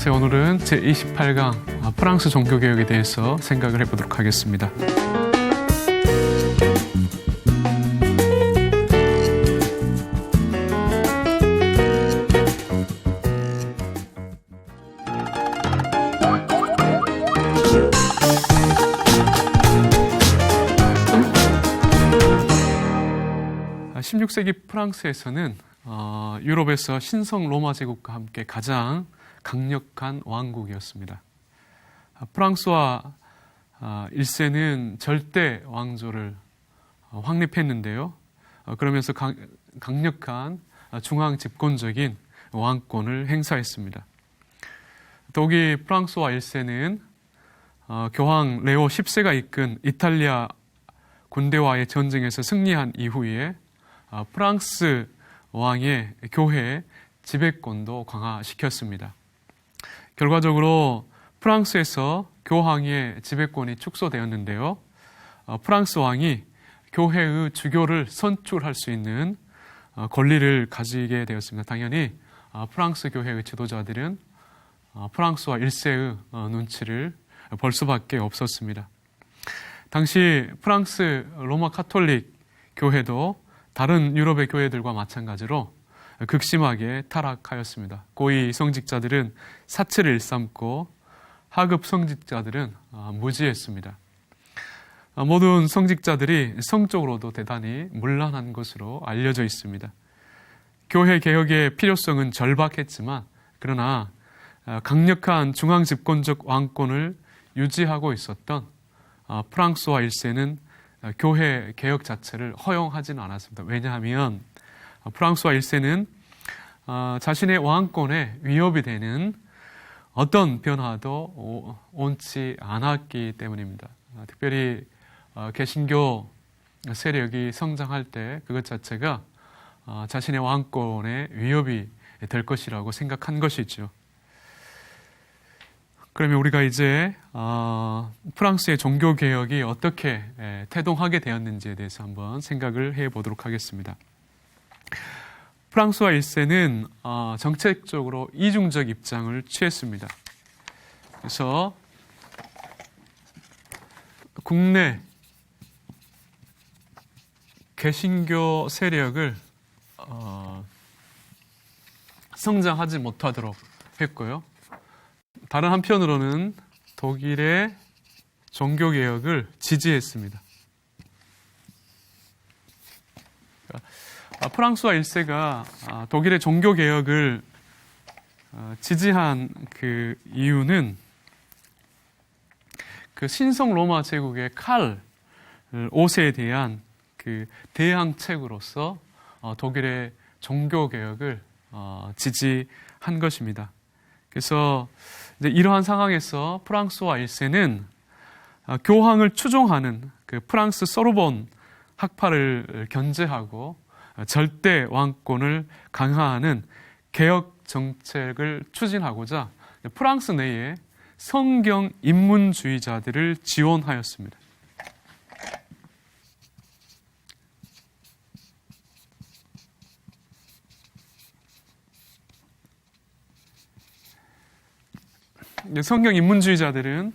안녕하세요. 오늘은 제28강 프랑스 종교개혁에 대해서 생각을 해보도록 하겠습니다. 16세기 프랑스에서는 유럽에서 신성 로마 제국과 함께 가장 강력한 왕국이었습니다. 프랑스와 1세는 절대 왕조를 확립했는데요. 그러면서 강력한 중앙 집권적인 왕권을 행사했습니다. 더욱이 프랑스와 1세는 교황 레오 10세가 이끈 이탈리아 군대와의 전쟁에서 승리한 이후에 프랑스 왕의 교회 지배권도 강화시켰습니다. 결과적으로 프랑스에서 교황의 지배권이 축소되었는데요. 프랑스 왕이 교회의 주교를 선출할 수 있는 권리를 가지게 되었습니다. 당연히 프랑스 교회의 지도자들은 프랑스와 1세의 눈치를 볼 수밖에 없었습니다. 당시 프랑스 로마 카톨릭 교회도 다른 유럽의 교회들과 마찬가지로 극심하게 타락하였습니다. 고위 성직자들은 사체를 일삼고 하급 성직자들은 무지했습니다. 모든 성직자들이 성적으로도 대단히 문란한 것으로 알려져 있습니다. 교회 개혁의 필요성은 절박했지만 그러나 강력한 중앙 집권적 왕권을 유지하고 있었던 프랑스와 1세는 교회 개혁 자체를 허용하지는 않았습니다. 왜냐하면 프랑스와 1세는 자신의 왕권에 위협이 되는 어떤 변화도 옳지 않았기 때문입니다. 특별히 개신교 세력이 성장할 때 그것 자체가 자신의 왕권에 위협이 될 것이라고 생각한 것이죠. 그러면 우리가 이제 프랑스의 종교개혁이 어떻게 태동하게 되었는지에 대해서 한번 생각을 해보도록 하겠습니다. 프랑스와 1세는 정책적으로 이중적 입장을 취했습니다. 그래서 국내 개신교 세력을 성장하지 못하도록 했고요. 다른 한편으로는 독일의 종교개혁을 지지했습니다. 프랑스와 1세가 독일의 종교개혁을 지지한 그 이유는 그 신성 로마 제국의 칼 5세에 대한 그 대항책으로서 독일의 종교개혁을 지지한 것입니다. 그래서 이제 이러한 상황에서 프랑스와 1세는 교황을 추종하는 그 프랑스 소르본 학파를 견제하고 절대 왕권을 강화하는 개혁 정책을 추진하고자 프랑스 내에 성경 인문주의자들을 지원하였습니다. 성경 인문주의자들은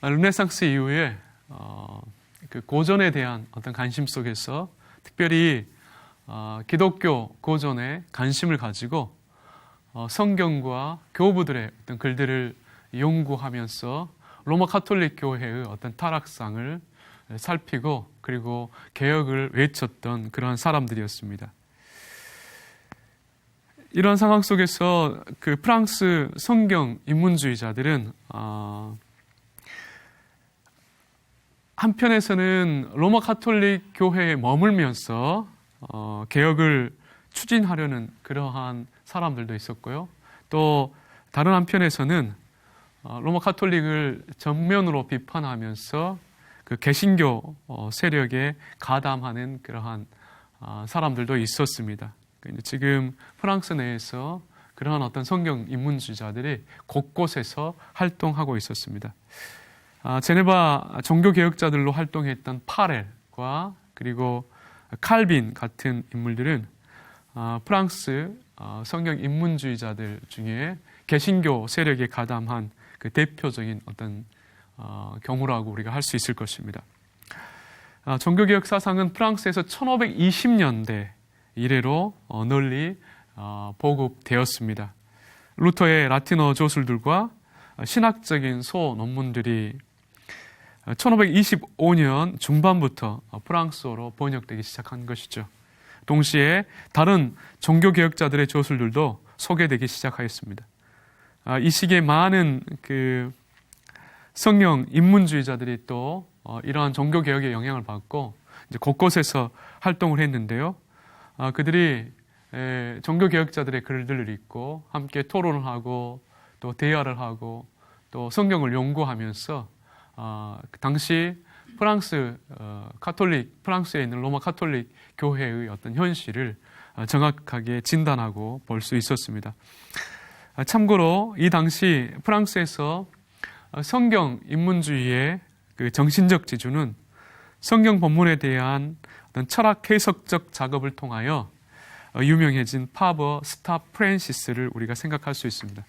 르네상스 이후에 그 고전에 대한 어떤 관심 속에서 특별히 기독교 고전에 관심을 가지고 성경과 교부들의 어떤 글들을 연구하면서 로마 카톨릭 교회의 어떤 타락상을 살피고 그리고 개혁을 외쳤던 그러한 사람들이었습니다. 이런 상황 속에서 그 프랑스 성경 인문주의자들은 한편에서는 로마 카톨릭 교회에 머물면서 개혁을 추진하려는 그러한 사람들도 있었고요. 또 다른 한편에서는 로마 카톨릭을 정면으로 비판하면서 그 개신교 세력에 가담하는 그러한 사람들도 있었습니다. 지금 프랑스 내에서 그러한 어떤 성경 인문주의자들이 곳곳에서 활동하고 있었습니다. 제네바 종교개혁자들로 활동했던 파렐과 그리고 칼빈 같은 인물들은 프랑스 성경 인문주의자들 중에 개신교 세력에 가담한 그 대표적인 어떤 경우라고 우리가 할 수 있을 것입니다. 종교개혁 사상은 프랑스에서 1520년대 이래로 널리 보급되었습니다. 루터의 라틴어 조술들과 신학적인 소 논문들이 1525년 중반부터 프랑스어로 번역되기 시작한 것이죠. 동시에 다른 종교개혁자들의 조술들도 소개되기 시작하였습니다. 이 시기에 많은 그 성령 인문주의자들이 또 이러한 종교개혁의 영향을 받고 이제 곳곳에서 활동을 했는데요. 그들이 종교개혁자들의 글들을 읽고 함께 토론을 하고 또 대화를 하고 또 성경을 연구하면서 당시 프랑스에 있는 로마 카톨릭 교회의 어떤 현실을 정확하게 진단하고 볼 수 있었습니다. 참고로 이 당시 프랑스에서 성경 인문주의의 그 정신적 지주는 성경 본문에 대한 어떤 철학 해석적 작업을 통하여 유명해진 파버 스타 프랜시스를 우리가 생각할 수 있습니다.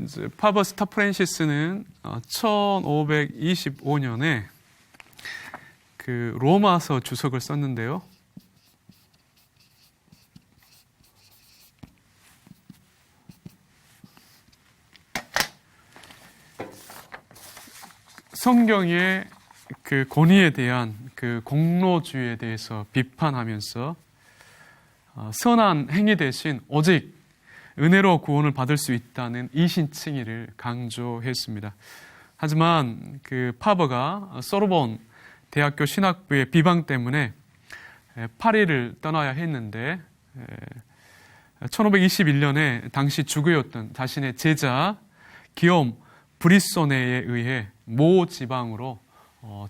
이제 파버 스타 프랜시스는 1525년에 그 로마서 주석을 썼는데요. 성경의 그 권위에 대한 그 공로주의에 대해서 비판하면서 선한 행위 대신 오직 은혜로 구원을 받을 수 있다는 이신칭의를 강조했습니다. 하지만 그 파버가 소르본 대학교 신학부의 비방 때문에 파리를 떠나야 했는데 1521년에 당시 주교였던 자신의 제자 기욤 브리소네에 의해 모 지방으로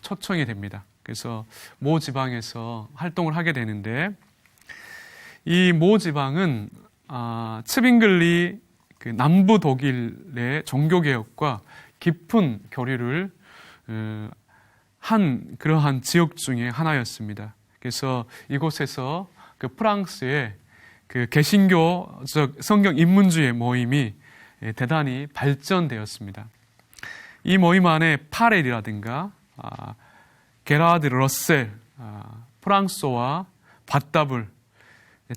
초청이 됩니다. 그래서 모 지방에서 활동을 하게 되는데 이 모 지방은 츠빙글리 그 남부 독일의 종교개혁과 깊은 교류를 한 그러한 지역 중에 하나였습니다. 그래서 이곳에서 그 프랑스의 그 개신교적 성경 인문주의 모임이 대단히 발전되었습니다. 이 모임 안에 파렐이라든가 게라드 러셀, 프랑소와 바따블,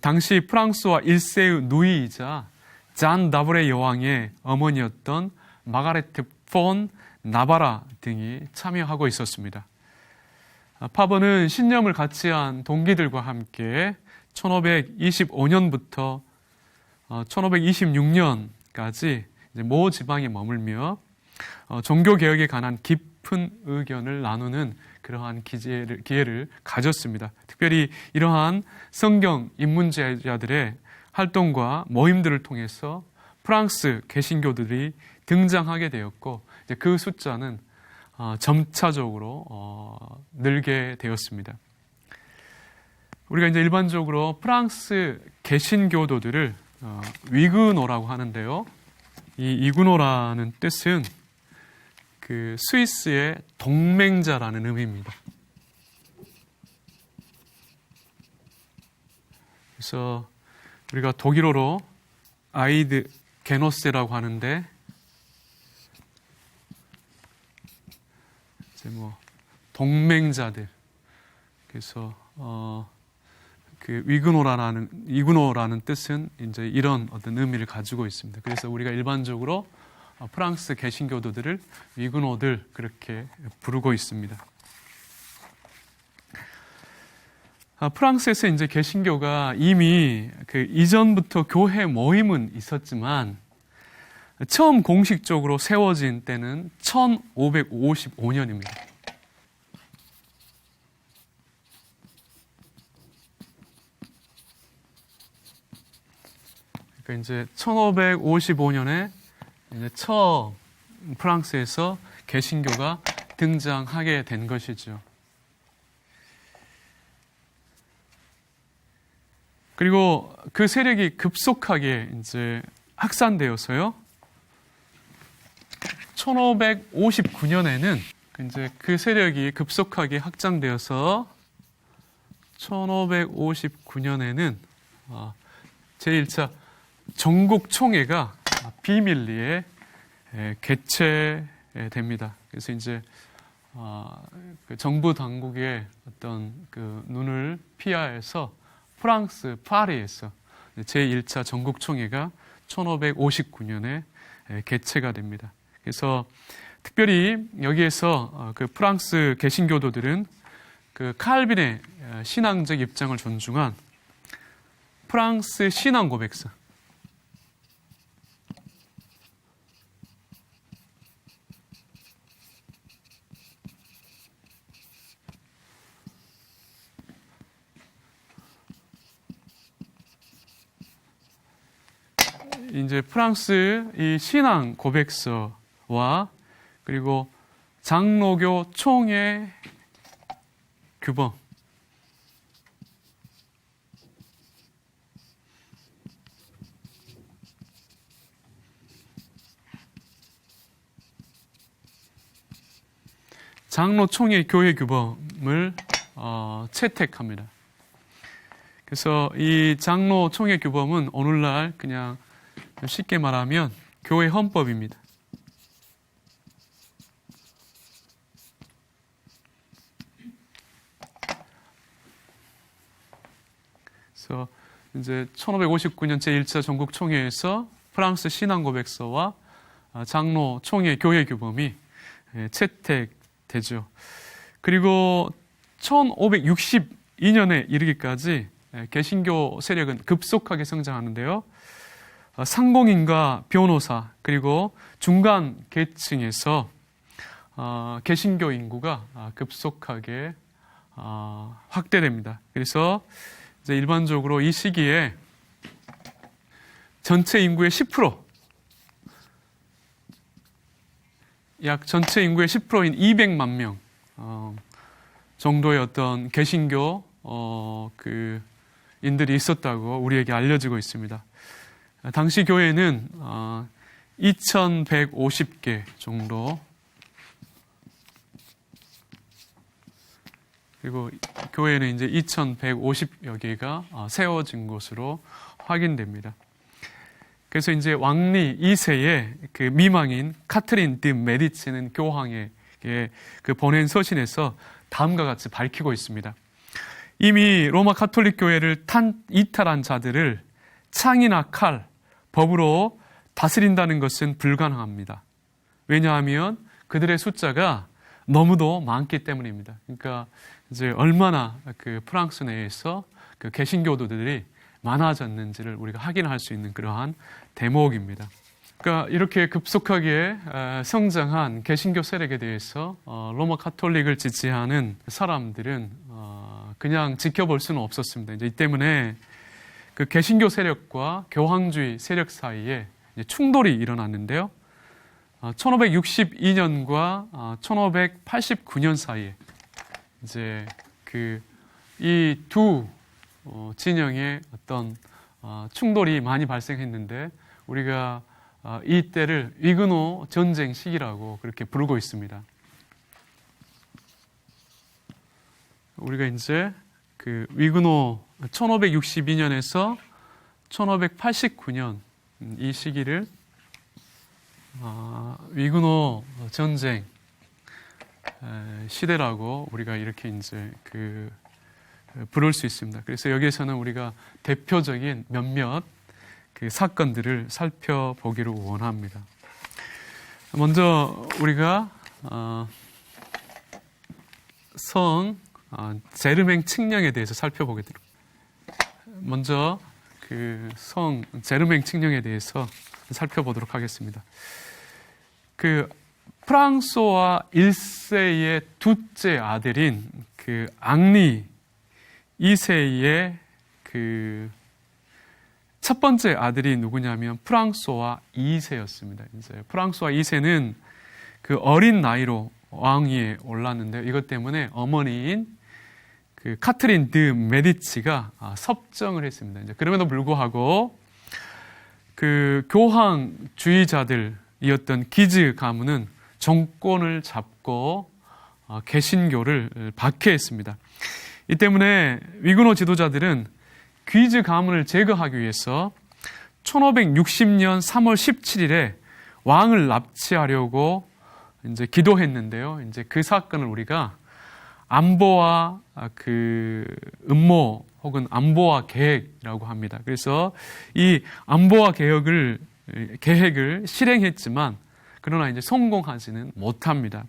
당시 프랑스와 1세의 누이이자 잔 나브레 여왕의 어머니였던 마가레트 폰 나바라 등이 참여하고 있었습니다. 파버는 신념을 같이 한 동기들과 함께 1525년부터 1526년까지 모 지방에 머물며 종교개혁에 관한 깊은 의견을 나누는 그러한 기회를 가졌습니다. 특별히 이러한 성경 인문주의자들의 활동과 모임들을 통해서 프랑스 개신교들이 등장하게 되었고 그 숫자는 점차적으로 늘게 되었습니다. 우리가 이제 일반적으로 프랑스 개신교도들을 위그노라고 하는데요. 이 위그노라는 뜻은 그 스위스의 동맹자라는 의미입니다. 그래서 우리가 독일어로 아이드 게노세라고 하는데 이제 뭐 동맹자들. 그래서 그 위그노라는 뜻은 이제 이런 어떤 의미를 가지고 있습니다. 그래서 우리가 일반적으로 프랑스 개신교도들을 위그노들 그렇게 부르고 있습니다. 프랑스에서 이제 개신교가 이미 그 이전부터 교회 모임은 있었지만 처음 공식적으로 세워진 때는 1555년입니다. 그러니까 이제 1555년에 이제 처음 프랑스에서 개신교가 등장하게 된 것이죠. 그리고 그 세력이 급속하게 이제 확산되어서요. 1559년에는 이제 그 세력이 급속하게 확장되어서 1559년에는 제1차 전국총회가 비밀리에 개최됩니다. 그래서 이제 그 정부 당국의 어떤 그 눈을 피하여서 프랑스 파리에서 제1차 전국총회가 1559년에 개최가 됩니다. 그래서 특별히 여기에서 그 프랑스 개신교도들은 그 칼빈의 신앙적 입장을 존중한 프랑스 신앙 고백서, 이제 프랑스 이 신앙 고백서와 그리고 장로교 총회 규범, 장로 총회 교회 규범을 채택합니다. 그래서 이 장로 총회 규범은 오늘날 그냥 쉽게 말하면 교회 헌법입니다. 그래서 이제 1559년 제1차 전국 총회에서 프랑스 신앙 고백서와 장로 총회 교회 규범이 채택되죠. 그리고 1562년에 이르기까지 개신교 세력은 급속하게 성장하는데요. 상공인과 변호사 그리고 중간 계층에서 개신교 인구가 급속하게 확대됩니다. 그래서 이제 일반적으로 이 시기에 전체 인구의 10%, 약 전체 인구의 10%인 200만 명 정도의 어떤 개신교 그 인들이 있었다고 우리에게 알려지고 있습니다. 당시 교회는 2,150개 정도, 그리고 교회는 이제 2,150여 개가 세워진 것으로 확인됩니다. 그래서 이제 왕리 2세의 그 미망인 카트린 드 메디치는 교황에게 그 보낸 서신에서 다음과 같이 밝히고 있습니다. 이미 로마 가톨릭 교회를 이탈한 자들을 창이나 칼, 법으로 다스린다는 것은 불가능합니다. 왜냐하면 그들의 숫자가 너무도 많기 때문입니다. 그러니까 이제 얼마나 그 프랑스 내에서 그 개신교도들이 많아졌는지를 우리가 확인할 수 있는 그러한 대목입니다. 그러니까 이렇게 급속하게 성장한 개신교 세력에 대해서 로마 가톨릭을 지지하는 사람들은 그냥 지켜볼 수는 없었습니다. 이제 이 때문에 그 개신교 세력과 교황주의 세력 사이에 충돌이 일어났는데요. 1562년과 1589년 사이에 이제 그 이 두 진영의 어떤 충돌이 많이 발생했는데 우리가 이 때를 위그노 전쟁 시기라고 그렇게 부르고 있습니다. 우리가 이제 그 위그노 1562년에서 1589년 이 시기를 위그노 전쟁 시대라고 우리가 이렇게 이제 그 부를 수 있습니다. 그래서 여기에서는 우리가 대표적인 몇몇 그 사건들을 살펴보기를 원합니다. 먼저 우리가 성 제르맹 칙령에 대해서 살펴보게 됩니다. 먼저 그 성 제르맹 칙령에 대해서 살펴보도록 하겠습니다. 그 프랑소와 1세의 둘째 아들인 그 앙리 2세의 그 첫 번째 아들이 누구냐면 프랑소와 2세였습니다. 이제 프랑소와 2세는 그 어린 나이로 왕위에 올랐는데 이것 때문에 어머니인 그 카트린 드 메디치가 섭정을 했습니다. 이제 그럼에도 불구하고 그 교황주의자들이었던 기즈 가문은 정권을 잡고 개신교를 박해했습니다. 이 때문에 위근호 지도자들은 귀즈 가문을 제거하기 위해서 1560년 3월 17일에 왕을 납치하려고 이제 기도했는데요. 이제 그 사건을 우리가 안보와 그 음모 혹은 안보와 계획이라고 합니다. 그래서 이 안보와 계획을 실행했지만 그러나 이제 성공하지는 못합니다.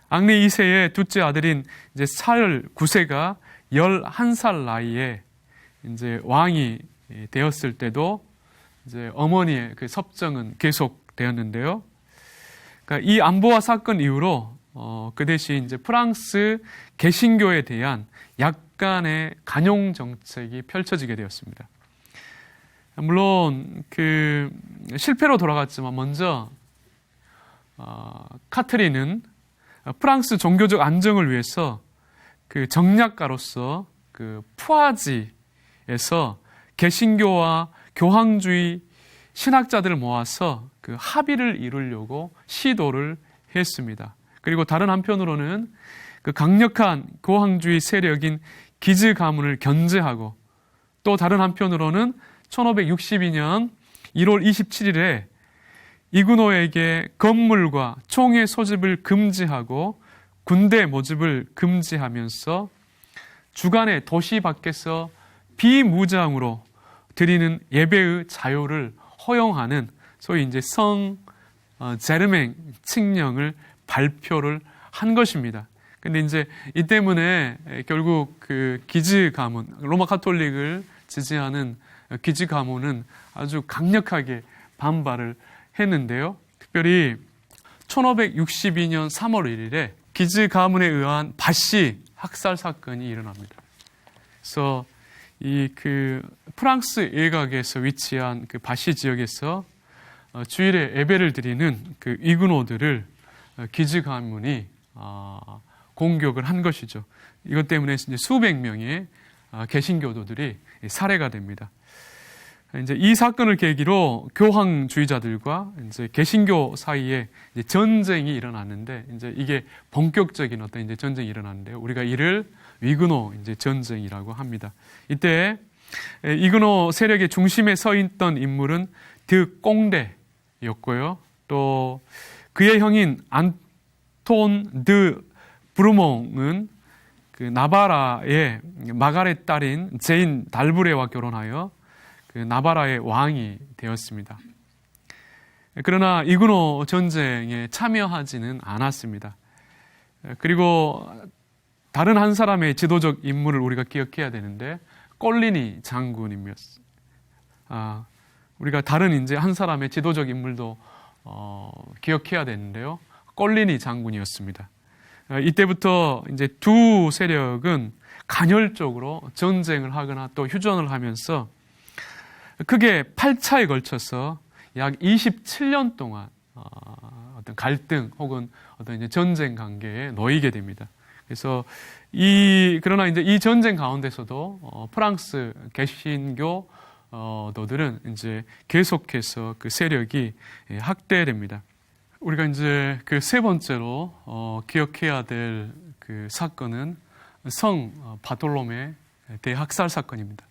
앙리 2세의 둘째 아들인 이제 찰 9세가 11살 나이에 이제 왕이 되었을 때도 이제 어머니의 그 섭정은 계속되었는데요. 그러니까 이 안보아 사건 이후로 그 대신 이제 프랑스 개신교에 대한 약간의 간용 정책이 펼쳐지게 되었습니다. 물론 그 실패로 돌아갔지만 먼저 카트린은 프랑스 종교적 안정을 위해서 그 정략가로서 그 푸아지에서 개신교와 교황주의 신학자들을 모아서 그 합의를 이루려고 시도를 했습니다. 그리고 다른 한편으로는 그 강력한 교황주의 세력인 기즈 가문을 견제하고 또 다른 한편으로는 1562년 1월 27일에 이그노에게 건물과 총의 소집을 금지하고 군대 모집을 금지하면서 주간에 도시 밖에서 비무장으로 드리는 예배의 자유를 허용하는 소위 이제 제르맹 칙령을 발표를 한 것입니다. 근데 이제 이 때문에 결국 그 기즈 가문, 로마 카톨릭을 지지하는 기즈 가문은 아주 강력하게 반발을 했는데요. 특별히 1562년 3월 1일에 기즈 가문에 의한 바시 학살 사건이 일어납니다. 그래서 이 그 프랑스 일각에서 위치한 그 바시 지역에서 주일에 예배를 드리는 그 이그노들을 기즈 가문이 공격을 한 것이죠. 이것 때문에 이제 수백 명의 개신교도들이 살해가 됩니다. 이제 이 사건을 계기로 교황주의자들과 이제 개신교 사이에 이제 전쟁이 일어났는데 이제 이게 본격적인 어떤 이제 전쟁이 일어났는데요. 우리가 이를 위그노 이제 전쟁이라고 합니다. 이때 이그노 세력의 중심에 서 있던 인물은 드 꽁데였고요. 또 그의 형인 안톤 드 브루몽은 그 나바라의 마가렛 딸인 제인 달브레와 결혼하여 그 나바라의 왕이 되었습니다. 그러나 이그노 전쟁에 참여하지는 않았습니다. 그리고 다른 한 사람의 지도적 인물을 우리가 기억해야 되는데 꼴리니 장군이었습니다. 우리가 다른 이제 한 사람의 지도적 인물도 기억해야 되는데요. 꼴리니 장군이었습니다. 이때부터 이제 두 세력은 간헐적으로 전쟁을 하거나 또 휴전을 하면서 크게 8차에 걸쳐서 약 27년 동안 어떤 갈등 혹은 어떤 이제 전쟁 관계에 놓이게 됩니다. 그래서 그러나 이제 이 전쟁 가운데서도 프랑스 개신교도들은 이제 계속해서 그 세력이 확대됩니다. 우리가 이제 그 세 번째로 기억해야 될 그 사건은 성 바톨로메 대학살 사건입니다.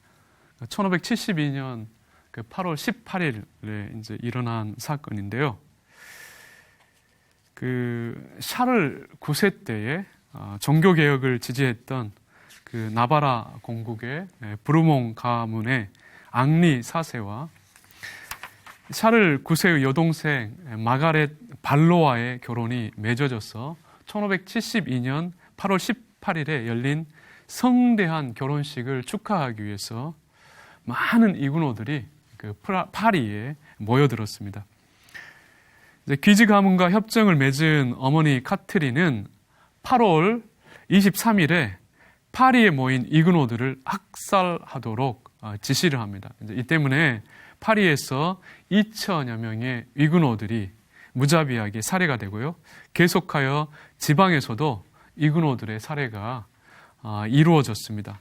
1572년 그 8월 18일에 이제 일어난 사건인데요. 그 샤를 9세 때에 종교 개혁을 지지했던 그 나바라 공국의 브루몽 가문의 앙리 4세와 샤를 9세의 여동생 마가렛 발로와의 결혼이 맺어져서 1572년 8월 18일에 열린 성대한 결혼식을 축하하기 위해서 많은 이구노들이 그 파리에 모여들었습니다. 귀즈 가문과 협정을 맺은 어머니 카트린은 8월 23일에 파리에 모인 이그노들을 학살하도록 지시를 합니다. 이 때문에 파리에서 2천여 명의 이그노들이 무자비하게 살해가 되고요. 계속하여 지방에서도 이그노들의 살해가 이루어졌습니다.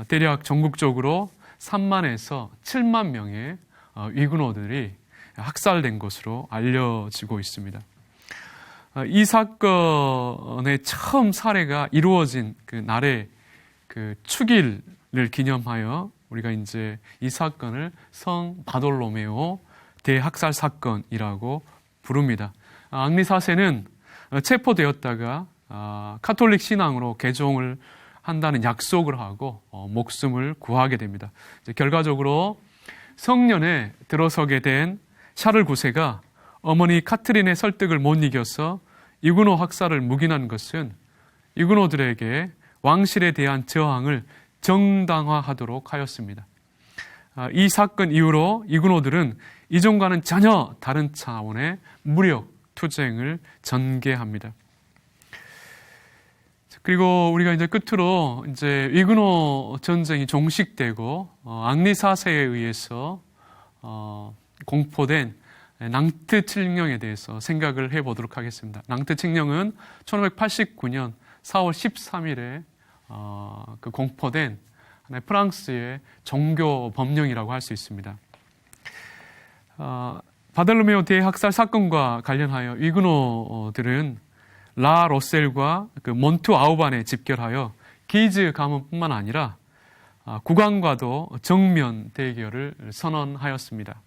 대략 전국적으로 3만에서 7만 명의 이그노들이 학살된 것으로 알려지고 있습니다. 이 사건의 처음 살해가 이루어진 그 날의 그 축일을 기념하여 우리가 이제 이 사건을 성 바돌로메오 대학살 사건이라고 부릅니다. 앙리 4세는 체포되었다가 카톨릭 신앙으로 개종을 한다는 약속을 하고 목숨을 구하게 됩니다. 결과적으로 성년에 들어서게 된 샤를 9세가 어머니 카트린의 설득을 못 이겨서 이구노 학살을 묵인한 것은 이구노들에게 왕실에 대한 저항을 정당화하도록 하였습니다. 이 사건 이후로 이구노들은 이전과는 전혀 다른 차원의 무력 투쟁을 전개합니다. 그리고 우리가 이제 끝으로 이제 이구노 전쟁이 종식되고 앙리 4세에 의해서 공포된 낭트 칙령에 대해서 생각을 해보도록 하겠습니다. 낭트 칙령은 1589년 4월 13일에 그 공포된 프랑스의 종교 법령이라고 할 수 있습니다. 바돌로메오 대학살 사건과 관련하여 이구노들은 라 로셀과 그 몬투 아우반에 집결하여 기즈 가문뿐만 아니라 국왕과도 정면 대결을 선언하였습니다.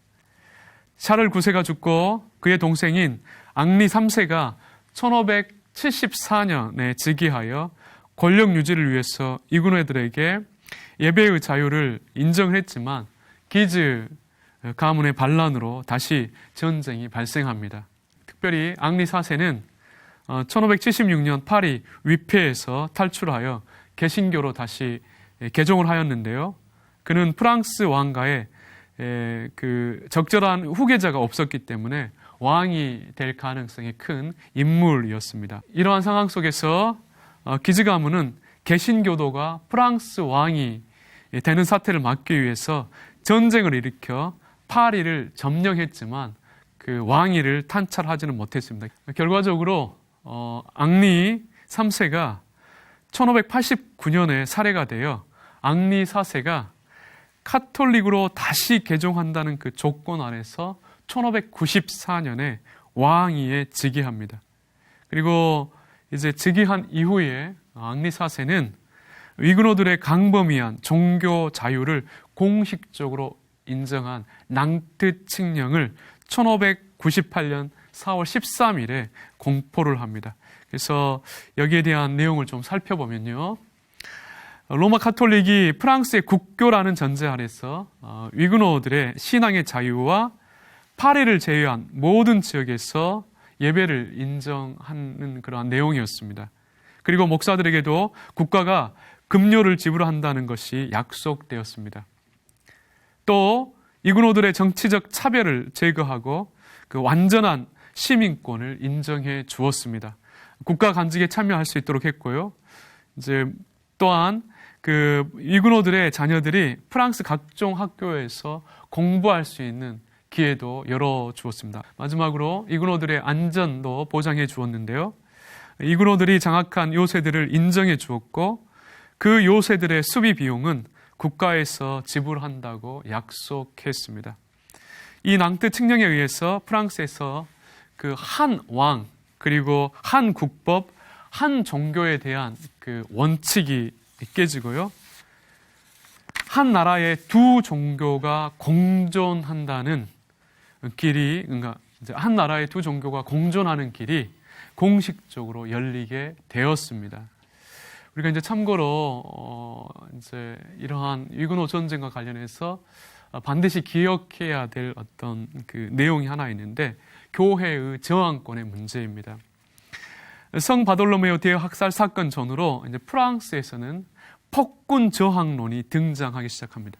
샤를 9세가 죽고 그의 동생인 앙리 3세가 1574년에 즉위하여 권력 유지를 위해서 이구노들에게 예배의 자유를 인정했지만 기즈 가문의 반란으로 다시 전쟁이 발생합니다. 특별히 앙리 4세는 1576년 파리 위패에서 탈출하여 개신교로 다시 개종을 하였는데요. 그는 프랑스 왕가의 그 적절한 후계자가 없었기 때문에 왕이 될 가능성이 큰 인물이었습니다. 이러한 상황 속에서 기즈 가문은 개신교도가 프랑스 왕이 되는 사태를 막기 위해서 전쟁을 일으켜 파리를 점령했지만 그 왕위를 탄찰하지는 못했습니다. 결과적으로 앙리 3세가 1589년에 살해가 되어 앙리 4세가 카톨릭으로 다시 개종한다는 그 조건 아래서 1594년에 왕위에 즉위합니다. 그리고 이제 즉위한 이후에 앙리 4세는 이구노들의 강범위한 종교 자유를 공식적으로 인정한 낭트 칙령을 1598년 4월 13일에 공포를 합니다. 그래서 여기에 대한 내용을 좀 살펴보면요. 로마 카톨릭이 프랑스의 국교라는 전제 아래서 위그노들의 신앙의 자유와 파리를 제외한 모든 지역에서 예배를 인정하는 그러한 내용이었습니다. 그리고 목사들에게도 국가가 급료를 지불한다는 것이 약속되었습니다. 또 이구노들의 정치적 차별을 제거하고 그 완전한 시민권을 인정해 주었습니다. 국가 간직에 참여할 수 있도록 했고요. 이제 또한 그 이구노들의 자녀들이 프랑스 각종 학교에서 공부할 수 있는 기회도 열어 주었습니다. 마지막으로 이구노들의 안전도 보장해 주었는데요. 이구노들이 장악한 요새들을 인정해 주었고 그 요새들의 수비 비용은 국가에서 지불한다고 약속했습니다. 이 낭트 칙령에 의해서 프랑스에서 그 한 왕 그리고 한 국법, 한 종교에 대한 그 원칙이 깨지고요. 한 나라의 두 종교가 공존한다는 길이, 그러니까 이제 한 나라의 두 종교가 공존하는 길이 공식적으로 열리게 되었습니다. 우리가 이제 참고로 이제 이러한 위그노 전쟁과 관련해서 반드시 기억해야 될 어떤 그 내용이 하나 있는데 교회의 저항권의 문제입니다. 성 바돌로메오 대학살 사건 전후로 이제 프랑스에서는 폭군 저항론이 등장하기 시작합니다.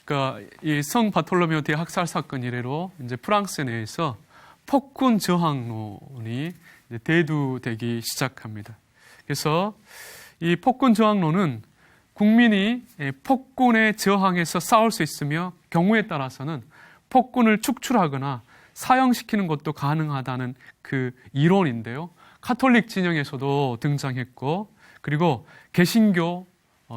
그러니까 이 성 바톨로메오 대학살 사건 이래로 이제 프랑스 내에서 폭군 저항론이 이제 대두되기 시작합니다. 그래서 이 폭군 저항론은 국민이 폭군에 저항해서 싸울 수 있으며 경우에 따라서는 폭군을 축출하거나 사형시키는 것도 가능하다는 그 이론인데요. 카톨릭 진영에서도 등장했고, 그리고 개신교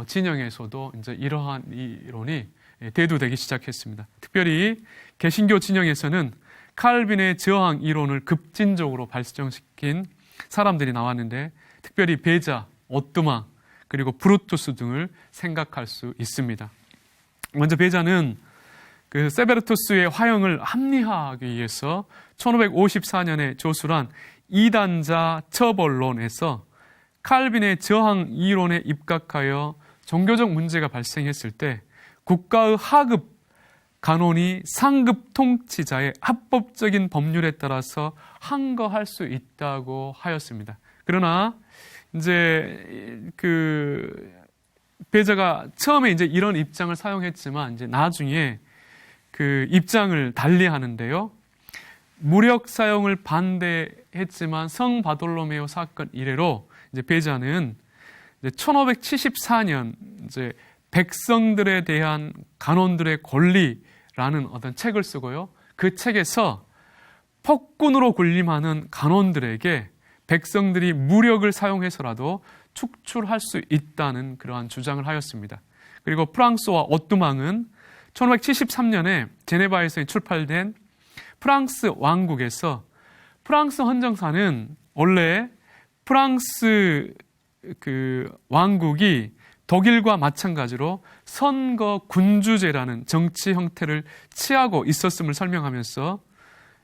진영에서도 이제 이러한 이론이 대두되기 시작했습니다. 특별히 개신교 진영에서는 칼빈의 저항 이론을 급진적으로 발전시킨 사람들이 나왔는데, 특별히 베자, 오뚜마, 그리고 브루투스 등을 생각할 수 있습니다. 먼저 베자는 그 세베르투스의 화형을 합리화하기 위해서 1554년에 조술한 이단자 처벌론에서 칼빈의 저항 이론에 입각하여 종교적 문제가 발생했을 때 국가의 하급 간원이 상급 통치자의 합법적인 법률에 따라서 항거할 수 있다고 하였습니다. 그러나 이제 그 베자가 처음에 이제 이런 입장을 사용했지만 이제 나중에 그 입장을 달리 하는데요. 무력 사용을 반대했지만 성 바돌로메오 사건 이래로 이제 베자는 이제 1574년 이제 백성들에 대한 간원들의 권리라는 어떤 책을 쓰고요. 그 책에서 폭군으로 군림하는 간원들에게 백성들이 무력을 사용해서라도 축출할 수 있다는 그러한 주장을 하였습니다. 그리고 프랑스와 오뚜망은 1573년에 제네바에서 출판된 프랑스 왕국에서 프랑스 헌정사는 원래 프랑스 그 왕국이 독일과 마찬가지로 선거 군주제라는 정치 형태를 취하고 있었음을 설명하면서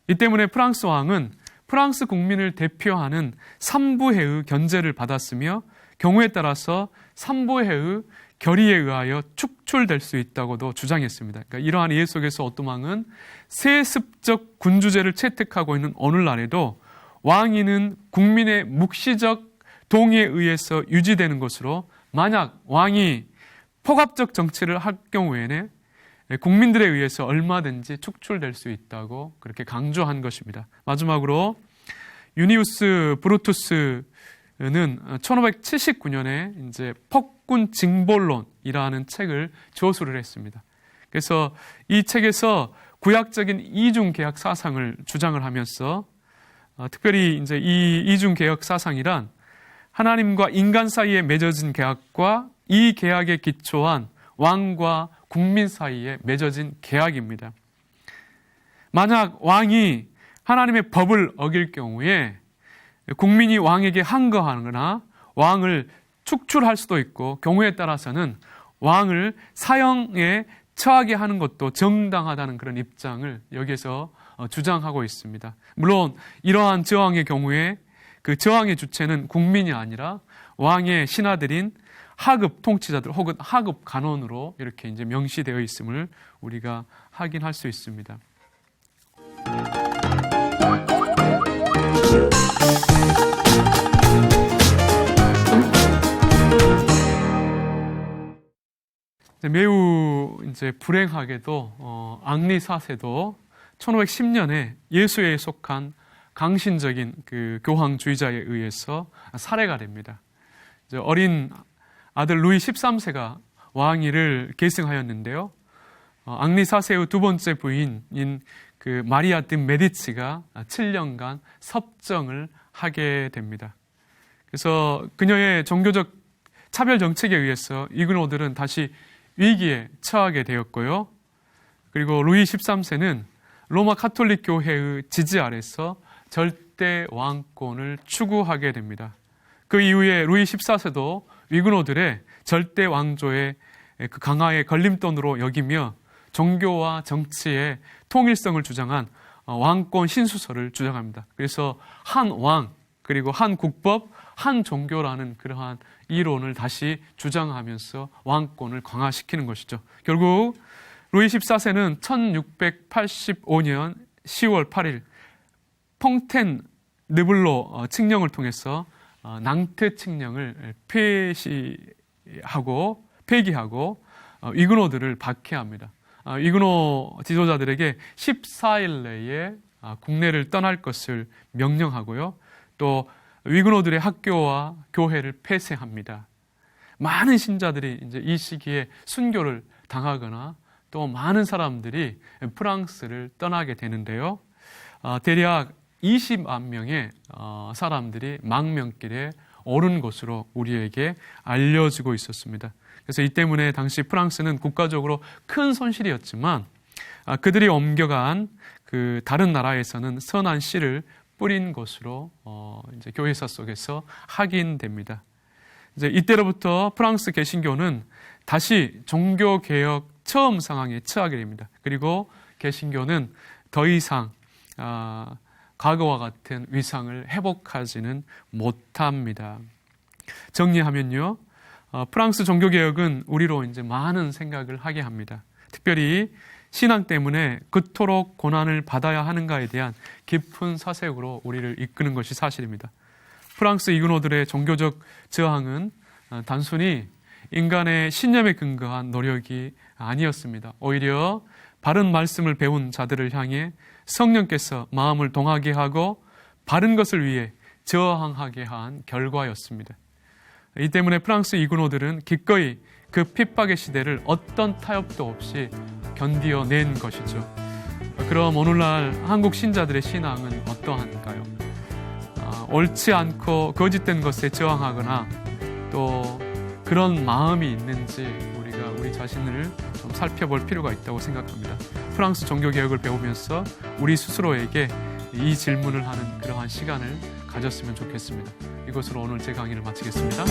이 때문에 프랑스 왕은 프랑스 국민을 대표하는 삼부회의 견제를 받았으며 경우에 따라서 삼부회의 결의에 의하여 축출될 수 있다고도 주장했습니다. 그러니까 이러한 이해 속에서 오뚜망은 세습적 군주제를 채택하고 있는 오늘날에도 왕위는 국민의 묵시적 동의에 의해서 유지되는 것으로, 만약 왕이 폭압적 정치를 할 경우에는 국민들에 의해서 얼마든지 축출될 수 있다고 그렇게 강조한 것입니다. 마지막으로 유니우스 브루투스는 1579년에 이제 폭군 징벌론이라는 책을 저술을 했습니다. 그래서 이 책에서 구약적인 이중 계약 사상을 주장을 하면서 특별히 이제 이 이중 계약 사상이란 하나님과 인간 사이에 맺어진 계약과 이 계약에 기초한 왕과 국민 사이에 맺어진 계약입니다. 만약 왕이 하나님의 법을 어길 경우에 국민이 왕에게 항거하거나 왕을 축출할 수도 있고, 경우에 따라서는 왕을 사형에 처하게 하는 것도 정당하다는 그런 입장을 여기에서 주장하고 있습니다. 물론 이러한 저항의 경우에 그 저항의 주체는 국민이 아니라 왕의 신하들인 하급 통치자들 혹은 하급 간원으로 이렇게 이제 명시되어 있음을 우리가 확인할 수 있습니다. 매우 이제 불행하게도 앙리 4세도 1510년에 예수에 속한 강신적인 그 교황주의자에 의해서 살해가 됩니다. 이제 어린 아들 루이 13세가 왕위를 계승하였는데요. 앙리 4세의 두 번째 부인인 그 마리아 드 메디치가 7년간 섭정을 하게 됩니다. 그래서 그녀의 종교적 차별 정책에 의해서 이그노들은 다시 위기에 처하게 되었고요. 그리고 루이 13세는 로마 카톨릭 교회의 지지 아래서 절대 왕권을 추구하게 됩니다. 그 이후에 루이 14세도 위그노들의 절대 왕조의 그 강화의 걸림돌로 여기며 종교와 정치의 통일성을 주장한 왕권 신수설을 주장합니다. 그래서 한 왕, 그리고 한 국법, 한 종교라는 그러한 이론을 다시 주장하면서 왕권을 강화시키는 것이죠. 결국 루이 14세는 1685년 10월 8일 퐁텐 느블로 칙령을 통해서 낭트 칙령을 폐기하고 위그노들을 박해합니다. 위그노 지도자들에게 14일 내에 국내를 떠날 것을 명령하고요. 또 위그노들의 학교와 교회를 폐쇄합니다. 많은 신자들이 이제 이 시기에 순교를 당하거나 또 많은 사람들이 프랑스를 떠나게 되는데요. 대략 20만 명의 사람들이 망명길에 옳은 것으로 우리에게 알려지고 있었습니다. 그래서 이 때문에 당시 프랑스는 국가적으로 큰 손실이었지만 그들이 옮겨간 그 다른 나라에서는 선한 씨를 뿌린 것으로 이제 교회사 속에서 확인됩니다. 이제 이때로부터 프랑스 개신교는 다시 종교 개혁 처음 상황에 처하게 됩니다. 그리고 개신교는 더 이상 과거와 같은 위상을 회복하지는 못합니다. 정리하면요, 프랑스 종교 개혁은 우리로 이제 많은 생각을 하게 합니다. 특별히 신앙 때문에 그토록 고난을 받아야 하는가에 대한 깊은 사색으로 우리를 이끄는 것이 사실입니다. 프랑스 이근호들의 종교적 저항은 단순히 인간의 신념에 근거한 노력이 아니었습니다. 오히려 바른 말씀을 배운 자들을 향해 성령께서 마음을 동하게 하고 바른 것을 위해 저항하게 한 결과였습니다. 이 때문에 프랑스 이근호들은 기꺼이 그 핍박의 시대를 어떤 타협도 없이 견디어낸 것이죠. 그럼 오늘날 한국 신자들의 신앙은 어떠한가요? 옳지 않고 거짓된 것에 저항하거나 또 그런 마음이 있는지 우리가 우리 자신을 좀 살펴볼 필요가 있다고 생각합니다. 프랑스 종교개혁을 배우면서 우리 스스로에게 이 질문을 하는 그러한 시간을 가졌으면 좋겠습니다. 이것으로 오늘 제 강의를 마치겠습니다.